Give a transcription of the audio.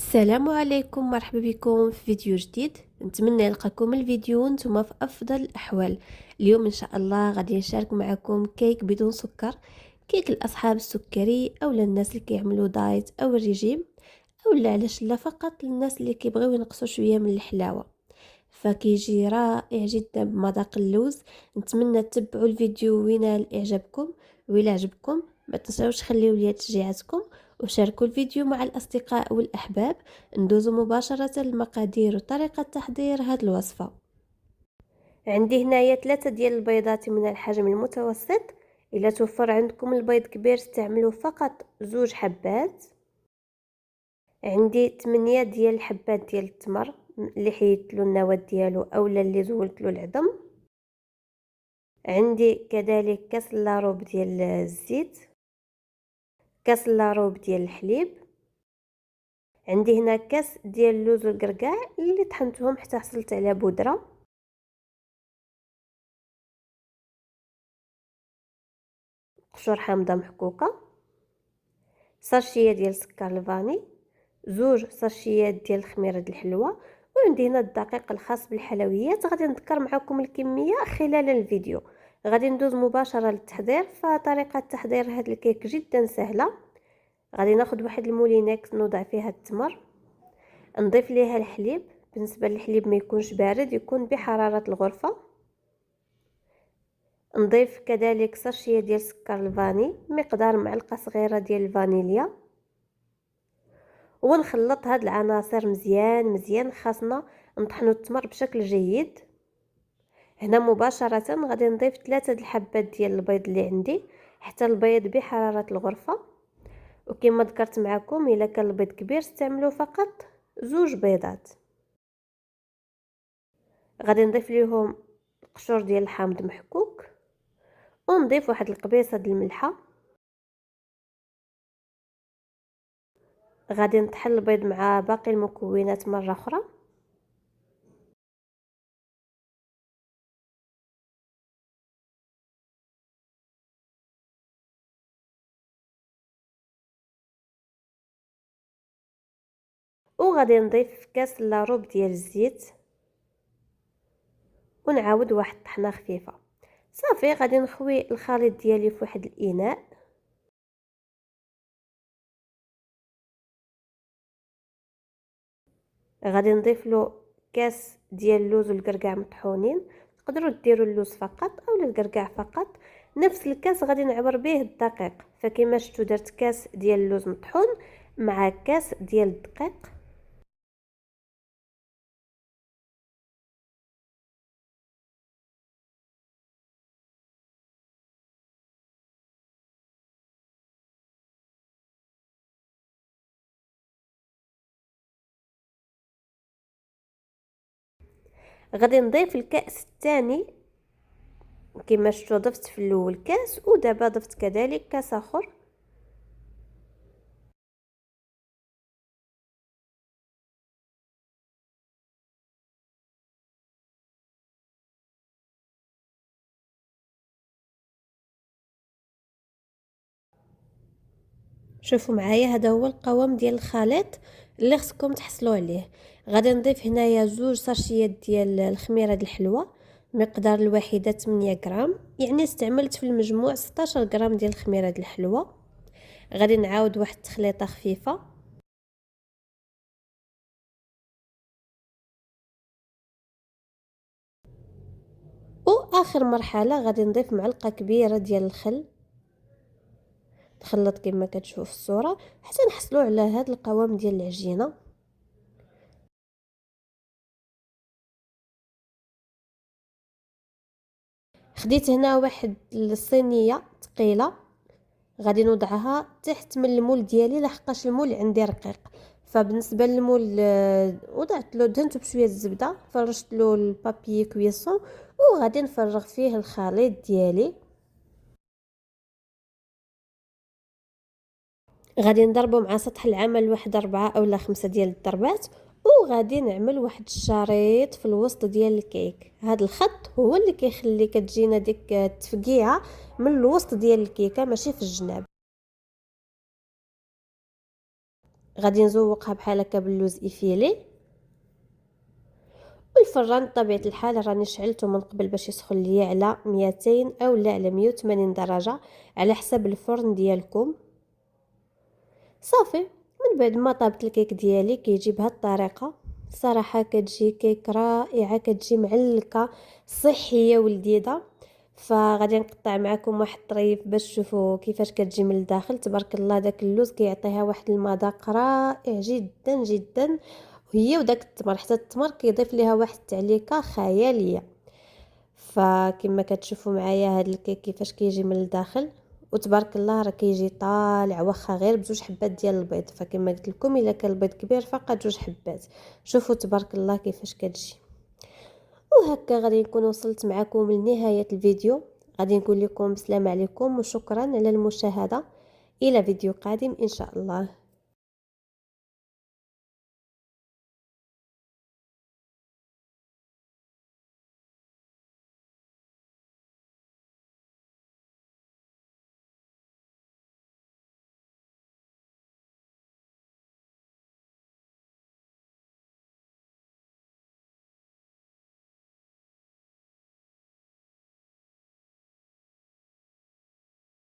السلام عليكم، مرحبا بكم في فيديو جديد. نتمنى يلقاكم الفيديو وانتم في افضل الاحوال. اليوم ان شاء الله غادي نشارك معكم كيك بدون سكر، كيك لاصحاب السكري او للناس اللي كيعملوا دايت او الرجيم، او لا علاش لا فقط للناس اللي كيبغيو ينقصوا شويه من الحلاوه. فكيجي رائع جدا بمذاق اللوز. نتمنى تتبعوا الفيديو وينال اعجابكم، وإلا عجبكم ما تنساوش تخليو لي تشجيعاتكم وشاركوا الفيديو مع الاصدقاء والاحباب. ندوز مباشره للمقادير وطريقه تحضير هذه الوصفه. عندي هنايا 3 ديال البيضات من الحجم المتوسط. الا توفر عندكم البيض كبير استعملوا فقط 2 حبات. عندي 8 ديال الحبات ديال التمر اللي حيدت له النواه ديالو اولا اللي زولت له العظم. عندي كذلك كاس لاروب ديال الزيت، كاس لاروب ديال الحليب. عندي هنا كاس ديال اللوز والقرقاع اللي طحنتهم حتى حصلت على بودره. قشور حامضه محكوكه، ساشيه ديال سكر الفاني، 2 ساشيات ديال خميره الحلوى. وعندي هنا الدقيق الخاص بالحلويات. غادي نذكر معكم الكميه خلال الفيديو. غادي ندوز مباشره للتحضير. فطريقه تحضير هذا الكيك جدا سهله. غادي ناخذ واحد المولينكس نوضع فيها التمر، نضيف ليها الحليب. بالنسبه للحليب ما يكونش بارد، يكون بحراره الغرفه. نضيف كذلك ساشيه ديال سكر الفاني، مقدار معلقه صغيره ديال الفانيليا، ونخلط هاد العناصر مزيان مزيان. خاصنا نطحنوا التمر بشكل جيد. هنا مباشره غادي نضيف 3 الحبات ديال البيض اللي عندي، حتى البيض بحراره الغرفه. وكما ذكرت معكم الا كان البيض كبير استعملوا فقط 2 بيضات. غادي نضيف ليهم قشور ديال الحامض محكوك، ونضيف واحد القبيصه ديال الملحه. غادي نطحن البيض مع باقي المكونات مره اخرى. وغادي نضيف كاس لاروب ديال الزيت، ونعاود واحد الطحنه خفيفه. صافي غادي نخوي الخليط ديالي في واحد الاناء. غادي نضيف له كاس ديال اللوز والقرقاع مطحونين. تقدروا ديروا اللوز فقط او القرقاع فقط. نفس الكاس غادي نعبر به الدقيق. فكما شفتوا درت كاس ديال اللوز مطحون مع كاس ديال الدقيق. غادي نضيف الكاس الثاني. كما شفتوا ضفت في الاول كاس، ودابا ضفت كذلك كاس اخر. شوفوا معايا، هذا هو القوام ديال الخليط اللي خصكم تحصلوا عليه. غادي نضيف هنايا 2 ساشيات ديال الخميره الحلوى، مقدار الواحده 8 غرام، يعني استعملت في المجموع 16 غرام ديال الخميره الحلوى. غادي نعاود واحد التخليطه خفيفه. واخر مرحله غادي نضيف معلقه كبيره ديال الخل. نخلط كما كتشوفوا في الصوره حتى نحصلوا على هذا القوام ديال العجينه. خديت هنا واحد الصينيه ثقيله، غادي نوضعها تحت من المول ديالي لحقاش المول عندي رقيق. فبالنسبه للمول وضعت له دهنته بشويه الزبده، فرشت له البابي كويسون، وغادي نفرغ فيه الخليط ديالي. غادي نضربه مع سطح العمل واحد 4 أو 5 ديال الضربات. وغادي نعمل واحد الشريط في الوسط ديال الكيك. هذا الخط هو اللي كيخلي كتجينا ديك التفقيعه من الوسط ديال الكيكه، ماشي في الجناب. غادي نزوقها بحال هكا باللوز افيلي. والفران بطبيعه الحال راني شعلته من قبل باش يسخن ليا على 200 او لا على 180 درجه على حسب الفرن ديالكم. صافي من بعد ما طابت الكيك ديالي كيجي بهذه الطريقه. صراحه كتجي كيك رائعه، كتجي معلكه صحيه ولذيذه. فغادي نقطع معكم واحد الطريف باش تشوفوا كيفاش كتجي من الداخل. تبارك الله داك اللوز كيعطيها واحد المذاق رائع جدا جدا، وهي وداك التمر، حتى التمر كيضيف ليها واحد التعليكه خياليه. فكما كتشوفوا معايا هاد الكيك كيفاش كيجي من الداخل، وتبارك الله راه كيجي طالع واخا غير بجوج حبات ديال البيض. فكما قلت لكم الا كان البيض كبير فقط جوج حبات. شوفوا تبارك الله كيفاش كتجي. وهكا غادي نكون وصلت معكم لنهايه الفيديو. غادي نقول لكم السلام عليكم وشكرا على المشاهده. الى فيديو قادم ان شاء الله.